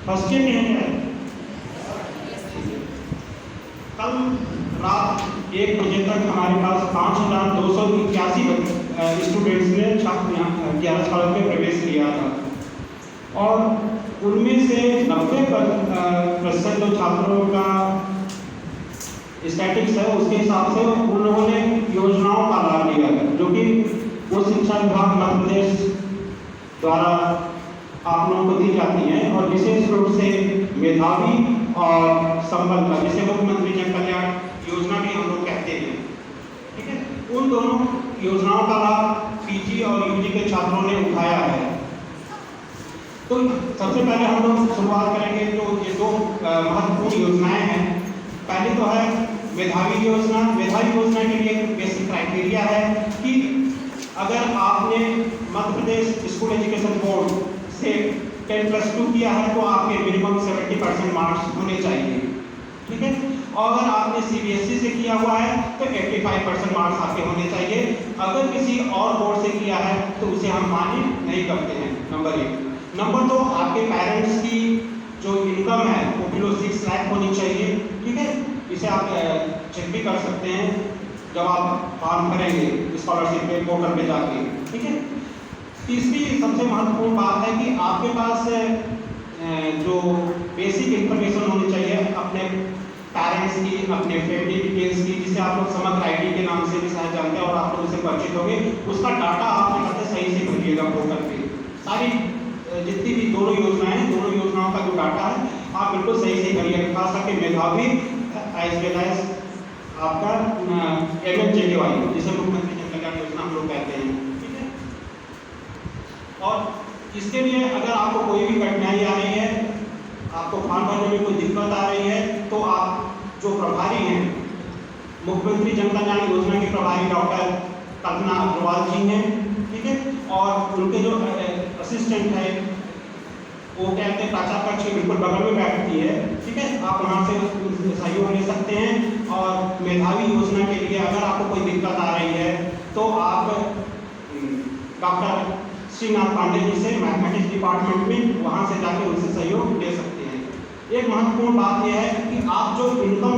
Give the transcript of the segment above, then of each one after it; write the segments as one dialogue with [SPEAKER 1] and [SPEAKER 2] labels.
[SPEAKER 1] First year में है। कल रात 1 बजे तक हमारे पास 5281 स्टूडेंट्स ने छात्र यहाँ 11 साल में प्रवेश लिया था और उनमें से 90% जो छात्रों का स्टैटिक्स है उसके हिसाब से उन्होंने योजनाओं का लाभ लिया है जो कि उच्च शिक्षा विभाग मध्य प्रदेश द्वारा आप लोगों को दी जाती हैं और विशेष रूप से मेधावी और संबल का, जिसे मुख्यमंत्री जन कल्याण योजना भी हम लोग कहते हैं, ठीक है। उन दोनों योजनाओं का लाभ पीजी और यूजी के छात्रों ने उठाया है। तो सबसे पहले हम लोग शुरुआत करेंगे जो ये दो महत्वपूर्ण योजनाएं हैं। पहली तो है मेधावी योजना। मेधावी योजना के लिए एक बेसिक क्राइटेरिया है कि अगर आपने Madhya Pradesh school education board से 10+2 किया है तो आपके मिनिमम 70% मार्क्स होने चाहिए, ठीक है। और अगर आपने सीबीएसई से किया हुआ है तो 85% मार्क्स आपके होने चाहिए। अगर किसी और बोर्ड से किया है तो उसे हम मान्य नहीं करते हैं, नंबर 1। नंबर 2, आपके पेरेंट्स की जो इनकम है वो बिलो 6 लाख होनी चाहिए, ठीक है। इसे आप चेक भी कर सकते हैं जब आप फॉर्म भरेंगे स्कॉलरशिप पे पोर्टल पे जाके, ठीक है। तीसरी सबसे महत्वपूर्ण बात है कि आपके पास जो बेसिक इंफॉर्मेशन होनी चाहिए अपने पेरेंट्स की, अपने फैमिली डिटेल्स की, जिसे आप लोग समग्र आईडी के नाम से भी शायद जानते हैं और आप लोग उससे परिचित होंगे, उसका डाटा आपने करते सही से भरिएगा पोर्टल पे। सारी जितनी भी दोनों योजनाएं, दोनों योजनाओं का जो डाटा है आप बिल्कुल सही से भरिएगा, खास करके मेधावी एज वेल एज आपका MNJKY जिसे मुख्यमंत्री जन कल्याण योजना हम लोग कहते हैं, ठीक है। और इसके लिए अगर आपको कोई भी कठिनाई आ रही है, आपको फॉर्म भरने में कोई दिक्कत आ रही है, तो आप जो प्रभारी हैं मुख्यमंत्री जन कल्याण योजना के प्रभारी डॉक्टर कल्पना अग्रवाल जी हैं, ठीक है। और उनके जो असिस्टेंट है वो क्या कहते हैं प्राचार्य कक्ष के बिल्कुल बगल में बैठती है, ठीक है। आप वहाँ से सहयोग ले सकते हैं। और मेधावी योजना के लिए अगर आपको कोई दिक्कत आ रही है तो आप डॉक्टर श्रीनाथ पांडे जी से मैथमेटिक्स डिपार्टमेंट में वहाँ से जाके उनसे सहयोग ले सकते हैं। एक महत्वपूर्ण बात यह है कि आप जो इनकम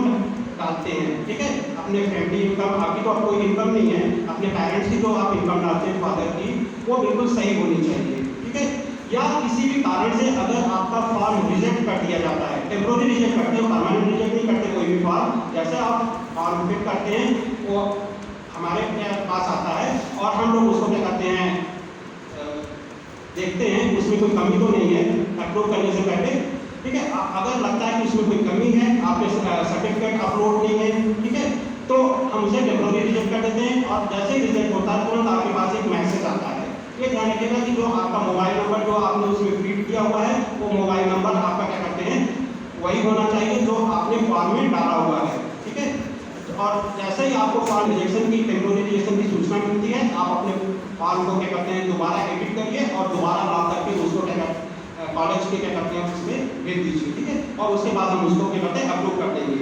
[SPEAKER 1] डालते हैं, ठीक है, अपने फैमिली इनकम, आपकी तो कोई इनकम नहीं है, अपने पेरेंट्स की जो आप इनकम डालते हैं फादर की, वो बिल्कुल सही होनी चाहिए, ठीक है। या किसी भी कारण से अगर आपका फॉर्म रिजेक्ट कर दिया जाता है, टेम्पोररी रिजेक्ट करते हैं, परमानेंट रिजेक्ट नहीं करते कोई भी फॉर्म, जैसे आप फॉर्म फिल करते हैं वो हमारे पास आता है और हम लोग उसको क्या करते हैं देखते हैं उसमें कोई कमी तो नहीं है अपलोड करने से पहले, ठीक है। अगर लगता है कि उसमें कोई कमी है, आपके सर्टिफिकेट अपलोड नहीं है, ठीक है, तो हम उसे टेम्पोररी रिजेक्ट कर देते हैं और जैसे ही रिजेक्ट होता है तुरंत आपके पास एक मैसेज आता है। ये ध्यान रखिएगा कि जो आपका मोबाइल नंबर जो आपने उसमें फीड किया हुआ है वो मोबाइल नंबर आपका क्या करते हैं वही होना चाहिए जो आपने फॉर्म में डाला हुआ है, ठीक है। और जैसे ही आपको फॉर्म रिजेक्शन की, टेम्पोररी रिजेक्शन की सूचना मिलती है, आप अपने फॉर्म को क्या करते हैं दोबारा एडिट करिए और दोबारा लॉक करके उसको क्या कॉलेज के क्या करते हैं उसमें भेज दीजिए, ठीक है। और उसके बाद हम उसको क्या करते हैं अपलोड कर देंगे।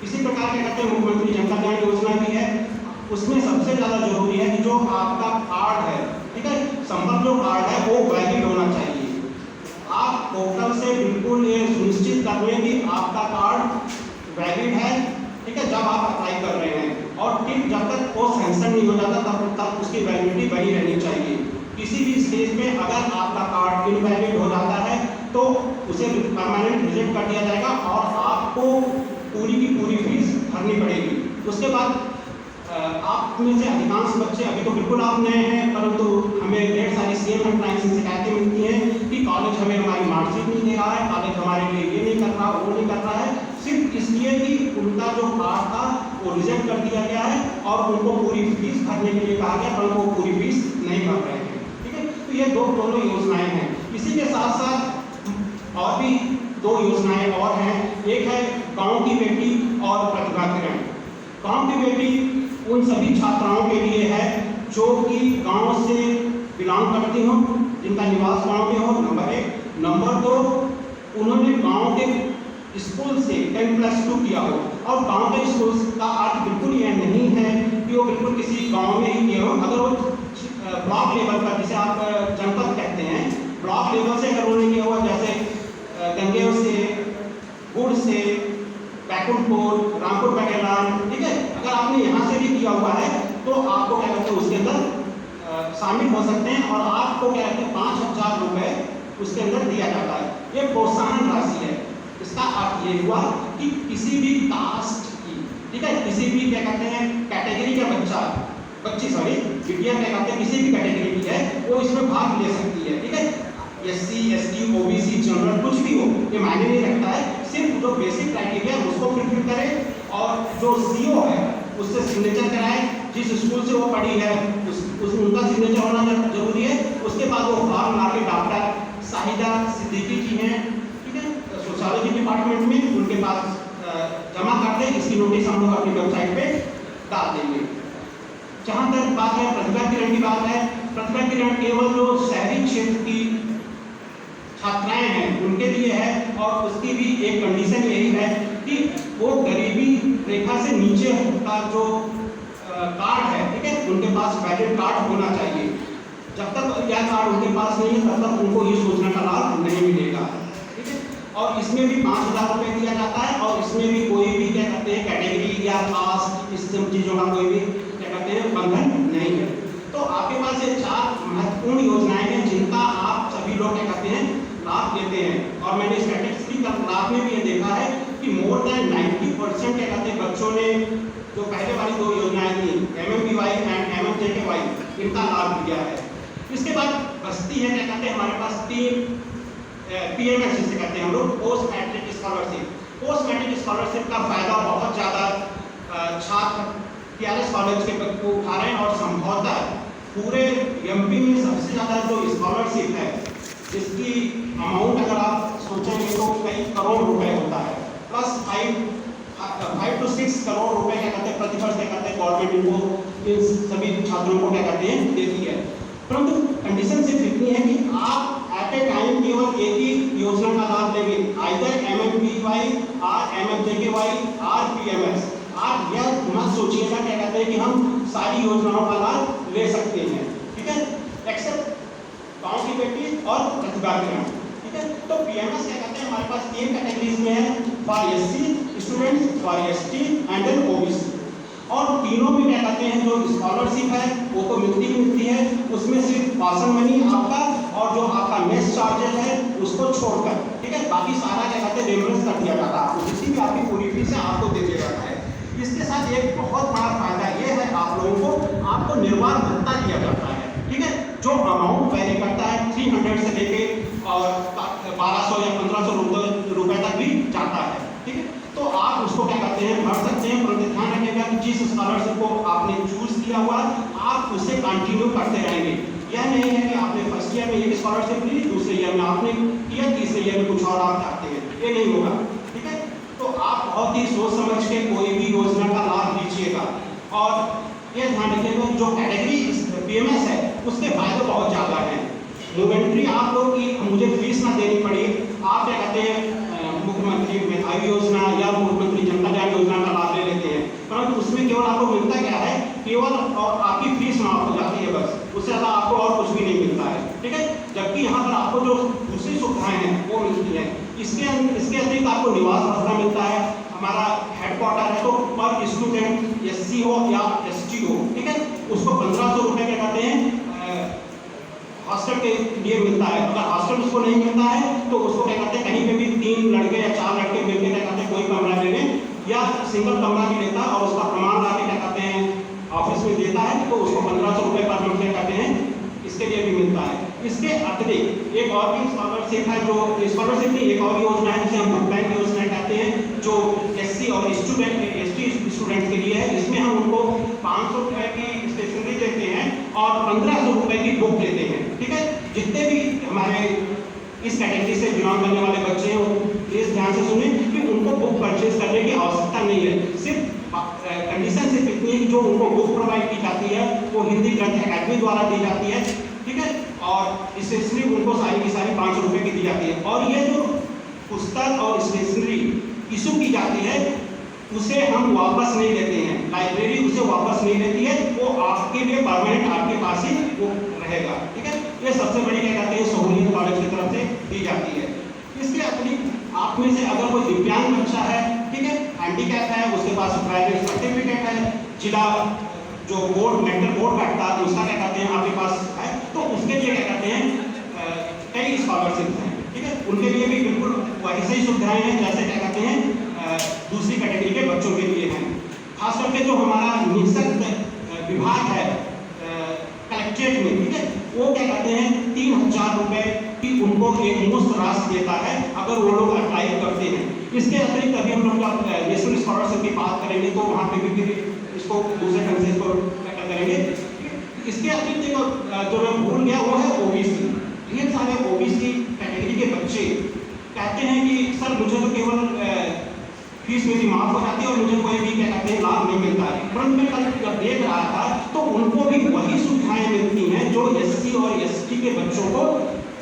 [SPEAKER 1] इसी प्रकार क्या करते हैं मुख्यमंत्री जन कल्याण योजना भी है, उसमें सबसे ज़्यादा जरूरी है कि जो आपका कार्ड है, ठीक है, संपर्क जो कार्ड है वो वैलिड होना चाहिए। आप पोर्टल से बिल्कुल ये सुनिश्चित कर लें कि आपका कार्ड वैलिड है, ठीक है, जब आप अप्लाई कर रहे हैं, और टिक जब तक वो सैंक्शन नहीं हो जाता तब उसकी वैलिडिटी बनी रहनी चाहिए। किसी भी स्टेज में अगर आपका कार्ड इनवैलिड हो जाता है तो उसे परमानेंट रिजेक्ट कर दिया जाएगा और आपको पूरी की पूरी फीस भरनी पड़ेगी। उसके बाद आप में से अधिकांश बच्चे अभी तो बिल्कुल आप नए हैं, परंतु हमें ढेर सारी CM हेल्पलाइन से शिकायतें मिलती हैं कि कॉलेज हमें हमारी मार्कशीट नहीं दे रहा है, कॉलेज हमारे लिए ये नहीं कर रहा, वो नहीं कर रहा है, सिर्फ इसलिए कि उनका जो कार्ड था वो रिजेक्ट कर दिया गया है और उनको पूरी फीस भरने के लिए कहा गया, परंतु वो पूरी फीस नहीं भर रहे हैं, ठीक है। तो ये दोनों योजनाएं हैं। इसी के साथ साथ और भी 2 योजनाएं और हैं। एक है गाँव की बेटी और प्रतिभा किरण। गाँव की बेटी उन सभी छात्राओं के लिए है जो कि गांव से बिलोंग करती हों, जिनका निवास गांव में हो, नंबर 1। नंबर 2, उन्होंने गांव के स्कूल से 10+2 किया हो। और गांव के स्कूल का अर्थ बिल्कुल यह नहीं है कि वो बिल्कुल किसी गांव में ही किए हो। अगर वो ब्लॉक लेवल पर, जिसे आप जनपद कहते हैं, ब्लॉक लेवल से अगर उन्होंने किया हुआ, जैसे 500 रुपये का ऐलान, ठीक है। अगर आपने यहाँ से भी किया हुआ है तो आपको क्या कहते हैं उसके अंदर शामिल हो सकते हैं और आपको क्या कहते हैं 5000 रुपये उसके अंदर दिया जाता है। ये प्रोत्साहन राशि है। इसका अर्थ ये हुआ कि किसी भी कास्ट की, ठीक है, किसी भी क्या कहते हैं कैटेगरी का बच्ची बिटिया क्या कहते हैं किसी भी कैटेगरी की है वो इसमें भाग ले सकती है, ठीक है। SC ST OBC जनरल कुछ भी हो ये मायने नहीं रखता है, सिर्फ जो बेसिक क्राइटेरिया उसको फुलफिल करे और जो CO है उससे सिग्नेचर कराए, जिस स्कूल से वो पढ़ी है उनका सिग्नेचर होना जरूरी है। उसके बाद वो फॉर्म ला के डॉक्टर शाहिदा सिद्दीकी जी हैं, ठीक है, सोशियोलॉजी डिपार्टमेंट में उनके पास जमा कर दे। इसकी नोटिस हम लोग अपनी वेबसाइट पे डाल देंगे। जहाँ तक बात है प्रतिभा किरण की बात है, प्रतिभा किरण केवल जो शहरी क्षेत्र की छात्राएं हैं उनके लिए है और उसकी भी एक कंडीशन यही है कि वो गरीबी रेखा से नीचे का जो कार्ड है, ठीक है, उनके पास वैलिड कार्ड होना चाहिए। जब तक यह कार्ड उनके पास नहीं है तब तक उनको ये योजना का लाभ नहीं मिलेगा, ठीक है। और इसमें भी 5000 रुपये दिया जाता है और इसमें भी कोई भी क्या कहते हैं कैटेगरी या कास्ट इस सब चीज़ों का कोई भी क्या कहते हैं बंधन नहीं है। तो आपके पास ये 4 महत्वपूर्ण योजनाएं हैं जिनका आप सभी लोग क्या कहते हैं लाभ लेते हैं। और मैंने स्टैटिस्टिक्स का लाभ में भी ये देखा है कि मोर देन 90% क्या कहते हैं बच्चों ने जो पहले वाली 2 योजनाएं थी MMBY एंड MMJKY इनका लाभ लिया है। इसके बाद बस्ती है क्या कहते हैं हमारे पास 3 PMS जिसे कहते हैं हम लोग post matric scholarship. Post matric scholarship का फायदा बहुत ज़्यादा छात्र TRS कॉलेज के को उठा रहे हैं और संभवतः पूरे MP में सबसे ज़्यादा जो स्कॉलरशिप है जिसकी अमाउंट अगर आप सोचेंगे तो कई करोड़ रुपए होता है, प्लस 5 to 6 करोड़ रुपए क्या कहते हैं प्रतिवर्ष क्या कहते हैं गवर्नमेंट इनको इन सभी छात्रों को क्या कहते हैं देती है। परंतु कंडीशन सिर्फ इतनी है कि आप एट ए टाइम केवल एक ही योजना का लाभ लेंगे, आइदर MMBY और MMJKY और PMS। आप यह मत सोचिएगा क्या कहते हैं कि हम सारी योजनाओं का लाभ ले सकते हैं, ठीक है, एक्सेप्ट गाँव की बेटी और प्रतिभा किरण, ठीक है। तो PMS क्या कहते हैं हमारे पास 3 कैटेगरीज में है, for SC students, for ST and then OBC। और तीनों में क्या कहते हैं जो स्कॉलरशिप है वो तो मिलती है, उसमें सिर्फ पासन मनी आपका और जो आपका मेस चार्जेस है उसको छोड़कर, ठीक है, बाकी सारा क्या कहते हैं रिमबर्स कर दिया जाता है, जिसकी भी आपकी पूरी फीस है आपको दे दिया जाता है। इसके साथ एक बहुत बड़ा फायदा ये है आप लोगों को आपको निर्वाह भत्ता दिया जाता है, ठीक है, जो अमाउंट वेरी करता है 300 से लेके और 1200 या 1500 रुपए तक भी जाता है, ठीक है। तो आप उसको क्या करते हैं भर सकते हैं, परंतु ध्यान रखिएगा कि जिस स्कॉलरशिप को आपने चूज किया हुआ आप उसे कंटिन्यू करते रहेंगे। यह नहीं है कि आपने फर्स्ट ईयर में एक स्कॉलरशिप ली, दूसरे ईयर में आपने किया, तीसरे ईयर में कुछ और आप चाहते हैं, ये नहीं होगा, ठीक है। तो आप बहुत ही सोच समझ के कोई भी योजना का लाभ लीजिएगा और ये ध्यान रखिएगा जो कैटेगरी PMS है उसके फायदे बहुत ज़्यादा हैं। मोमेंट्री आपको कि मुझे फीस ना देनी पड़ी, आप क्या कहते हैं मुख्यमंत्री मेधावी योजना या मुख्यमंत्री जनता ज्ञान योजना का लाभ ले लेते हैं, परंतु उसमें केवल आपको मिलता क्या है, केवल और आपकी फीस माफ हो जाती है बस, उससे ज़्यादा आपको और कुछ भी नहीं मिलता है, ठीक है। जबकि यहाँ पर आपको जो दूसरी सुविधाएं हैं वो मिलती हैं। इसके अतिरिक्त आपको निवास भत्ता मिलता है, हमारा हेडक्वार्टर है तो पर स्टूडेंट SC हो या ST हो, ठीक है, उसको 1500 रुपये क्या कहते हैं हॉस्टल के लिए मिलता है। अगर हॉस्टल उसको नहीं मिलता है तो उसको क्या कहते हैं कहीं पे भी 3 लड़के या 4 लड़के मिलकर क्या कहते हैं कोई कमरा ले लें या सिंगल कमरा भी लेता है और उसका प्रमाण ला के क्या कहते हैं ऑफिस में देता है तो उसको 1500 रुपये पर मंथ क्या कहते हैं इसके लिए भी मिलता है। इसके अतिरिक्त एक और भी स्कॉलरशिप है, जो स्कॉलरशिप की एक और योजना है जिसे हम बुक बैंक योजना कहते हैं, जो SC और ST स्टूडेंट के लिए है। इसमें हम उनको 500 रुपये की स्टेशनरी देते हैं और 1500 रुपये की बुक देते हैं, ठीक है। जितने भी हमारे इस कैटेगरी से बिलोंग करने वाले बच्चे हैं वो प्लीज ध्यान से सुने कि उनको बुक परचेज करने की आवश्यकता नहीं है, सिर्फ कंडीशन सिर्फ इतनी है कि जो उनको बुक प्रोवाइड की जाती है वो हिंदी ग्रंथ अकादमी द्वारा दी जाती है, ठीक है, और स्टेशनरी उनको सारी की सारी 500 रुपये की दी जाती है। और ये जो पुस्तक और स्टेशनरी इशू की जाती है उसे हम वापस नहीं लेते हैं, लाइब्रेरी उसे वापस नहीं लेती है, वो आपके लिए परमानेंट आपके पास ही वो रहेगा, ठीक है। ये सबसे बड़ी क्या कहते हैं सहूलियत कॉलेज की तरफ से दी जाती है। इसके अतिरिक्त आप में से अगर कोई दिव्यांग बच्चा है, ठीक है, हैंडीकैप है, उसके पास प्राइवेट सर्टिफिकेट है, जिला जो बोर्ड मेंटल बोर्ड बैठता है उसका क्या कहते हैं आपके पास है, तो उसके लिए क्या कहते हैं कई स्कॉलरशिप हैं, ठीक है। उनके लिए भी बिल्कुल वैसे ही सुविधाएं हैं जैसे क्या कहते हैं दूसरी कैटेगरी के बच्चों के लिए हैं। खास करके जो हमारा निःशुल्क विभाग है कलेक्ट्रेट में, ठीक है, वो क्या कहते हैं 3000 रुपए की उनको एक मुफ्त राशि देता है अगर वो लोग अप्लाई करते हैं। इसके अतिरिक्त अभी हम लोग नेशनल स्कॉलरशिप की बात करेंगे तो वहाँ पे भी इसको दूसरे ढंग से इसको करेंगे। इसके अतिरिक्त जो मैं भूल गया वो है ओबीसी। ढेर सारे ओबीसी कैटेगरी के बच्चे कहते हैं कि सर मुझे तो केवल फीस मेरी माफ हो जाती है और मुझे कोई भी क्या कहते हैं लाभ नहीं मिलता है, परंतु मैं कल जब देख रहा था तो उनको भी वही सुविधाएं मिलती हैं जो एससी और एसटी के बच्चों को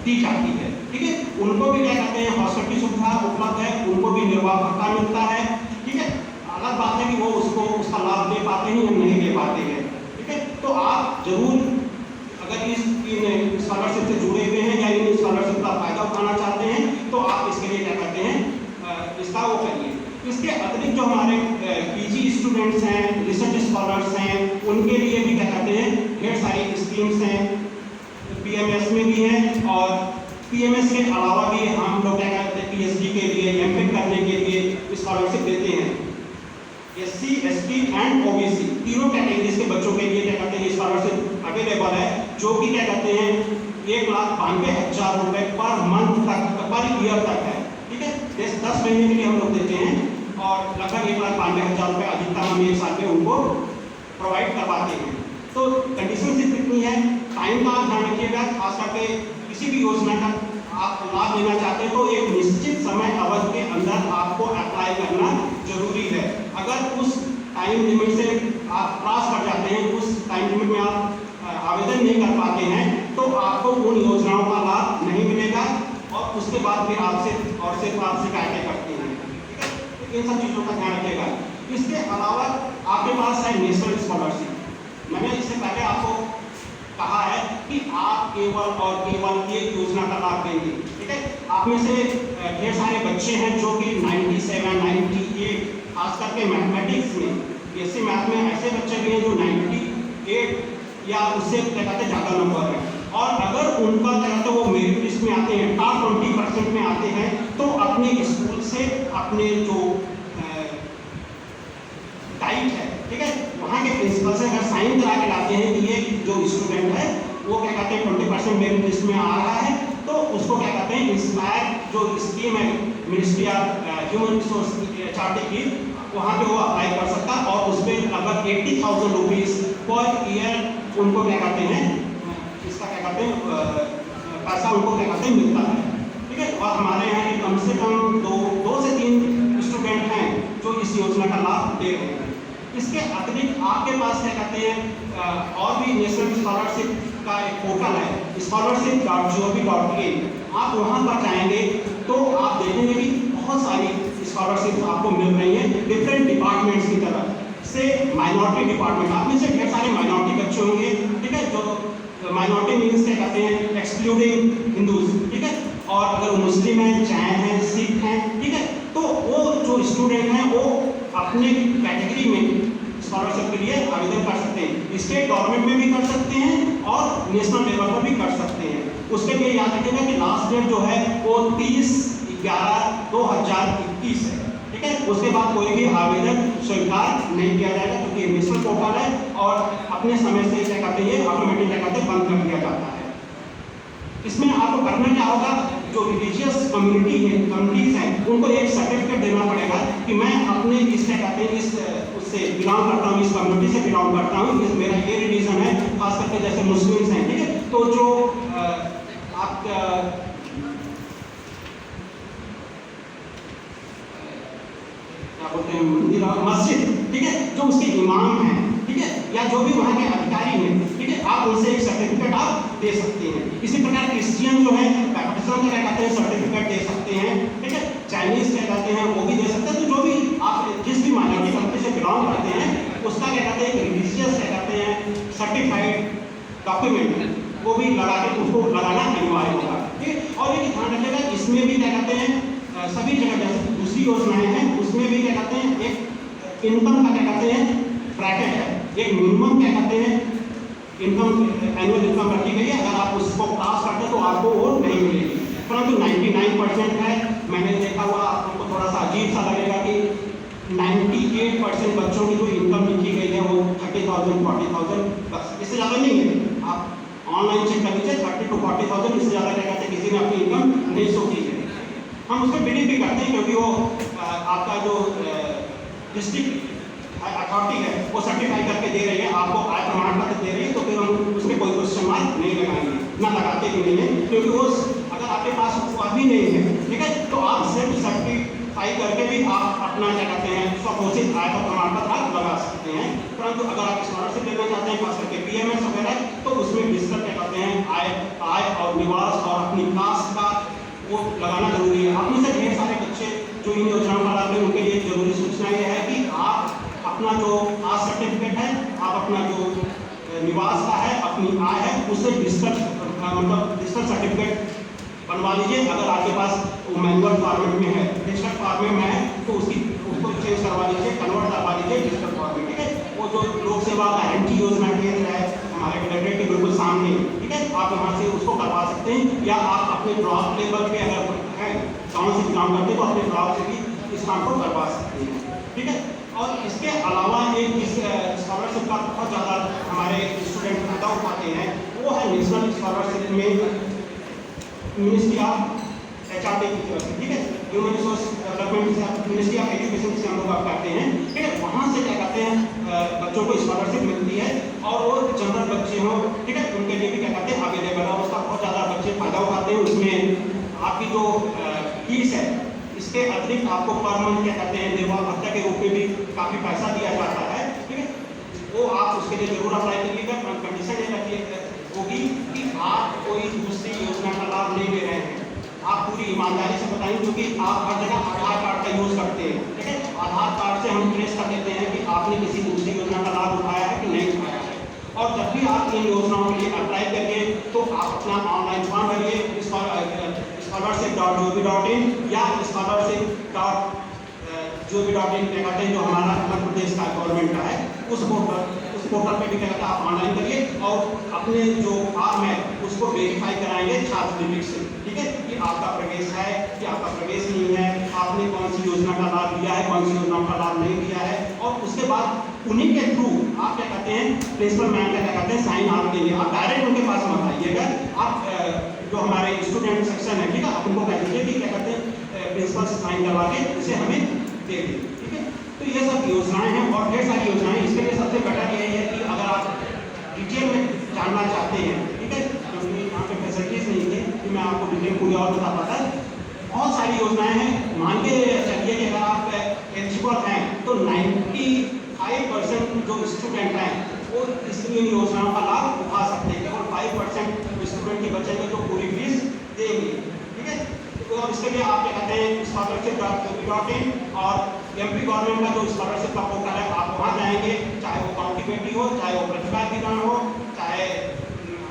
[SPEAKER 1] दी जाती है, ठीक है। उनको भी क्या कहते हैं हॉस्टल की सुविधा उपलब्ध है, उनको भी निर्वाह भत्ता मिलता है, ठीक है। अलग बात है कि वो उसका लाभ ले पाते हैं या नहीं ले पाते हैं, ठीक है। तो आप जरूर अगर इन स्कॉलरशिप से जुड़े हुए हैं या इन स्कॉलरशिप का फायदा उठाना चाहते हैं तो आप इसके लिए क्या कहते हैं इसका वो करिए। इसके अतिरिक्त जो हमारे पीजी स्टूडेंट्स हैं, रिसर्च स्कॉलर्स हैं, उनके लिए भी क्या कहते हैं ढेर सारी स्कीम्स हैं, पीएमएस में भी हैं और पीएमएस के अलावा भी हम लोग क्या कहते हैं पीएचडी के लिए एमफिल करने के लिए स्कॉलरशिप देते हैं। एससी एसटी एंड ओबीसी तीनों कैटेगरीज के बच्चों के लिए क्या कहते हैं स्कॉलरशिप अवेलेबल है, जो कि क्या कहते हैं 1,92,000 रुपए पर मंथ तक पर ईयर तक है, ठीक है। 10 महीने के लिए हम लोग देते हैं और लगभग 1,92,000 रुपये अधिकतम हम एक साल में उनको प्रोवाइड करवाते हैं। तो कंडीशन सिर्फ इतनी है, टाइम का आप ध्यान रखिएगा। खास करके किसी भी योजना का आप लाभ लेना चाहते हैं तो एक निश्चित समय अवधि के अंदर आपको अप्लाई करना जरूरी है। अगर उस टाइम लिमिट से आप क्रॉस कर जाते हैं, उस टाइम लिमिट में आप आवेदन नहीं कर पाते हैं तो आपको उन योजनाओं का लाभ नहीं मिलेगा और उसके बाद फिर आपसे शिकायतें करती हैं, ठीक है। इन सब चीज़ों का ध्यान रखिएगा। इसके अलावा आपके पास है नेशनल स्कॉलरशिप। मैंने इससे पहले आपको कहा है कि आप केवल और केवल एक योजना का लाभ देंगे, ठीक है। आप में से ढेर सारे बच्चे हैं जो कि 97, 98 खास करके मैथमेटिक्स में, बीएससी मैथ में ऐसे बच्चे भी हैं जो 98 या उससे क्या कहते हैं ज़्यादा नंबर है और अगर उनका क्या कहते हैं वो मेरिट लिस्ट में आते हैं, टॉप 20% में आते हैं तो अपने स्कूल से अपने जो डाइट है, ठीक है, वहाँ के प्रिंसिपल से अगर साइन करा के लाते हैं कि ये जो स्टूडेंट है वो क्या कहते हैं 20% मेरिट लिस्ट में आ रहा है तो उसको क्या कहते हैं इंस्पायर जो स्कीम है मिनिस्ट्री ऑफ ह्यूमन रिसोर्स चार्टी की, वहाँ पे वो अप्लाई कर सकता है और उसमें लगभग 80,000 रुपीज़ पर ईयर उनको क्या कहते हैं इसका क्या कहते हैं पैसा उनको क्या कहते हैं मिलता है, ठीक है। और हमारे यहाँ के कम से कम 2 से 3 स्टूडेंट हैं जो इस योजना का लाभ दे रहे हैं। इसके अतिरिक्त आपके पास क्या कहते हैं और भी नेशनल स्कॉलरशिप का एक पोर्टल है scholarship.gov.in। आप वहाँ पर जाएंगे तो आप देखेंगे कि बहुत सारी स्कॉलरशिप आपको मिल रही है डिफरेंट डिपार्टमेंट्स की तरफ से। माइनॉरिटी डिपार्टमेंट, आप में से ढेर सारे माइनॉरिटी बच्चे होंगे, ठीक है, जो माइनॉरिटी मीन्स क्या कहते हैं एक्सक्लूडिंग हिंदूज, ठीक है। और अगर मुस्लिम हैं, जैन हैं, सिख हैं, ठीक है, तो वो जो स्टूडेंट हैं वो अपने कैटेगरी में स्कॉलरशिप के लिए आवेदन कर सकते हैं। स्टेट गवर्नमेंट में भी कर सकते हैं और नेशनल लेवल पर भी कर सकते हैं। उसके लिए याद रखिएगा कि लास्ट डेट जो है वो 30/11/2021 है, ठीक है। उसके बाद कोई भी आवेदन स्वीकार नहीं किया जाएगा क्योंकि नेशनल पोर्टल है और अपने समय से क्या कहते हैं ऑटोमेटिक क्या कहते हैं बंद कर दिया जाता है। इसमें आपको करना क्या होगा, जो रिलीजियस कम्युनिटीज हैं उनको एक सर्टिफिकेट देना पड़ेगा कि मैं अपने इस क्या कहते हैं इस उससे बिलोंग करता हूँ, इस कम्युनिटी से बिलोंग करता हूँ, इस मेरा ये रिलीजन है। खास करके जैसे मुस्लिम्स हैं, ठीक है, तो जो आप क्या बोलते हैं मंदिर और मस्जिद, ठीक है, जो उसके इमाम हैं, ठीक है, या जो भी वहाँ के अधिकारी हैं, ठीक है, आप उनसे एक सर्टिफिकेट आप दे सकते हैं। इसी प्रकार क्रिश्चियन जो है बैप्टिज्म का क्या कहते हैं सर्टिफिकेट दे सकते हैं, ठीक है। चाइनीज क्या कहते हैं वो भी दे सकते हैं। तो जो भी आप जिस भी माइनॉरिटी कम्युनिटी से बिलोंग करते हैं उसका क्या कहते हैं रिलीजियस क्या कहते हैं सर्टिफाइड डॉक्यूमेंट वो भी लगा के उसको लगाना अनिवार्य होगा, ठीक है। और ये ध्यान रखिएगा इसमें भी क्या कहते हैं सभी जगह जैसे दूसरी योजनाएं हैं उसमें भी क्या कहते हैं एक इनकम का क्या कहते हैं ब्रैकेट है, एक मिनिमम क्या कहते हैं इनकम एनुअल इनकम रखी गई है। अगर आप उसको पास करते तो आपको वो नहीं मिलेगी, परंतु 99% है। मैंने देखा हुआ आपको थोड़ा सा अजीब सा लगेगा कि 98% बच्चों की जो इनकम लिखी गई है वो 30,000 40,000 बस, इससे ज़्यादा नहीं है। आप ऑनलाइन चेक कर लीजिए 30 to 40,000, इससे ज़्यादा क्या कहते हैं किसी ने अपनी इनकम नहीं शो की है। हम उसमें बिलीव भी करते हैं क्योंकि वो आपका जो डिस्ट्रिक्ट अथॉरिटी है वो सर्टिफाई करके दे रही है, आपको आय प्रमाण पत्र दे रही है, तो फिर हम उसमें कोई क्वेश्चन मार्क नहीं लगाएंगे, ना लगाते भी नहीं है, क्योंकि वो अगर आपके पास वो अभी नहीं है, ठीक है, तो आप सिर्फ सर्टिफाई करके भी आप अपना क्या कहते हैं स्वघोषित आय का प्रमाण पत्र आप लगा सकते हैं। परंतु अगर आप स्कॉलरशिप लेना चाहते हैं खास करके PMS वगैरह, तो उसमें डिस्कस क्या करते हैं आय और निवास और अपनी कास्ट का वो लगाना जरूरी है। आप में से ढेर सारे बच्चे जो इन योजनाओं का लाभ लें उनके लिए जरूरी सूचना यह है कि आप अपना जो कास्ट सर्टिफिकेट है, आप अपना जो निवास का है, अपनी आय है, उससे डिजिटल सर्टिफिकेट बनवा लीजिए। अगर आपके पास वो मैनुअल फॉर्मेट में है, डिजिटल फॉर्मेट में है, तो उसको चेंज करवा लीजिए, कन्वर्ट करवा लीजिए डिजिटल फॉर्मेट, ठीक है। वो जो लोक सेवा गारंटी योजना केंद्र है हमारे कलेक्ट्रेट के बिल्कुल सामने, ठीक है, आप वहाँ से उसको करवा सकते हैं, या आप अपने ब्लॉक लेवल पे अगर है गाँव से काम करते हैं तो अपने ब्लॉक से भी इस काम को करवा सकते हैं, ठीक है। और इसके अलावा एक इस स्कॉलरशिप का बहुत ज़्यादा हमारे स्टूडेंट फायदा उठाते हैं, वो है नेशनल स्कॉलरशिप में मिनिस्ट्री ऑफ HRD की तरफ से, ठीक है, human resource development ministry of education से हम लोग बात करते हैं, ठीक है। वहाँ से क्या कहते हैं बच्चों को स्कॉलरशिप मिलती है, और वो जनरल बच्चे हों, ठीक है, उनके लिए भी क्या कहते हैं अवेलेबल है, उसका बहुत ज़्यादा बच्चे फायदा उठाते हैं। उसमें आपकी जो फीस है, इसके अतिरिक्त आपको पर मंथ क्या कहते हैं निर्वाह भत्ता के रूप में भी काफ़ी पैसा दिया जाता है, ठीक है। वो आप उसके लिए जरूर अप्लाई करिएगा। कंडीशन ये रखिए होगी कि आप कोई दूसरी योजना का लाभ नहीं ले रहे हैं, आप पूरी ईमानदारी से बताएं, क्योंकि आप हर जगह आधार कार्ड का यूज़ करते हैं, ठीक है। आधार कार्ड से हम ट्रेस कर देते हैं कि आपने किसी दूसरी योजना का लाभ उठाया है कि नहीं उठाया है। और जब भी आप इन योजनाओं के लिए अप्लाई करिए तो आप अपना ऑनलाइन फॉर्म भरिए scholarship.gov.in या scholarship.gov.in क्या कहते हैं जो हमारा उत्तर प्रदेश का गवर्नमेंट का है, उस पोर्टल पे भी क्या कहते हैं आप ऑनलाइन करिए, और अपने जो फॉर्म है उसको वेरीफाई कराएंगे छात्रवृत्ति से, ठीक है, कि आपका प्रवेश है कि आपका प्रवेश नहीं है, आपने कौन सी योजना का लाभ लिया है, कौन सी योजनाओं का लाभ नहीं लिया है। और उसके बाद उन्हीं के थ्रू आप क्या कहते हैं प्रिंसिपल मैम का क्या कहते हैं साइन आप देंगे, आप डायरेक्ट उनके पास मत आइएगा, आप जो हमारे स्टूडेंट सेक्शन है, ठीक है, आप उनको कह दीजिए कि क्या कहते हैं प्रिंसिपल से साइन करवा के उसे हमें दे दें, ठीक है। तो ये सब योजनाएं हैं और ढेर सारी योजनाएं। इसके लिए सबसे बेटर यही है कि अगर आप डिटेल में जानना चाहते हैं, ठीक है, क्योंकि यहाँ पे फैसिलिटीज नहीं है कि मैं आपको डिटेल पूरी और बता पाता है। बहुत सारी योजनाएं हैं, मान के चलिए कि अगर आप एलिजिबल हैं तो 95% जो स्टूडेंट हैं वो इस योजनाओं का लाभ उठा सकते हैं, केवल 5% स्टूडेंट के बच्चे जो पूरी फीस देंगे, ठीक है। तो इसके लिए आप क्या कहते हैं scholarship.gov.in और MP गवर्नमेंट का जो स्कॉलरशिप का पोर्टल है, आप वहाँ जाएंगे, चाहे वो गाँव की बेटी हो, चाहे वो प्रतिभा किसान हो, चाहे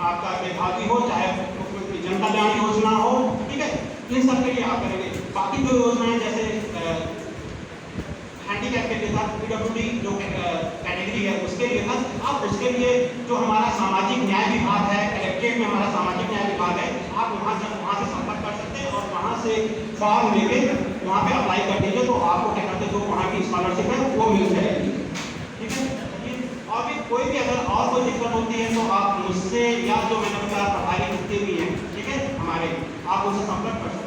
[SPEAKER 1] आपका मेधावी हो, चाहे मुख्यमंत्री जन कल्याण योजना हो, ठीक है, इन सब के लिए आप करेंगे। बाकी जो योजनाएं जैसे हैंडीकैप के लिए था, PWD जो कैटेगरी है उसके लिए था, आप उसके लिए जो हमारा सामाजिक न्याय विभाग है, कलेक्ट्रेट में हमारा सामाजिक न्याय विभाग है, आप वहाँ से संपर्क कर सकते हैं और वहाँ से फॉर्म लेके वहाँ पे अप्लाई कर दीजिए, तो आपको क्या कहते हैं जो वहाँ की स्कॉलरशिप है वो मिल जाएगी, ठीक है। और भी कोई भी अगर और कोई दिक्कत होती है तो आप मुझसे या जो मैंने बताया प्रभारी जितने भी हैं, ठीक है, हमारे, आप उनसे संपर्क कर सकते हैं।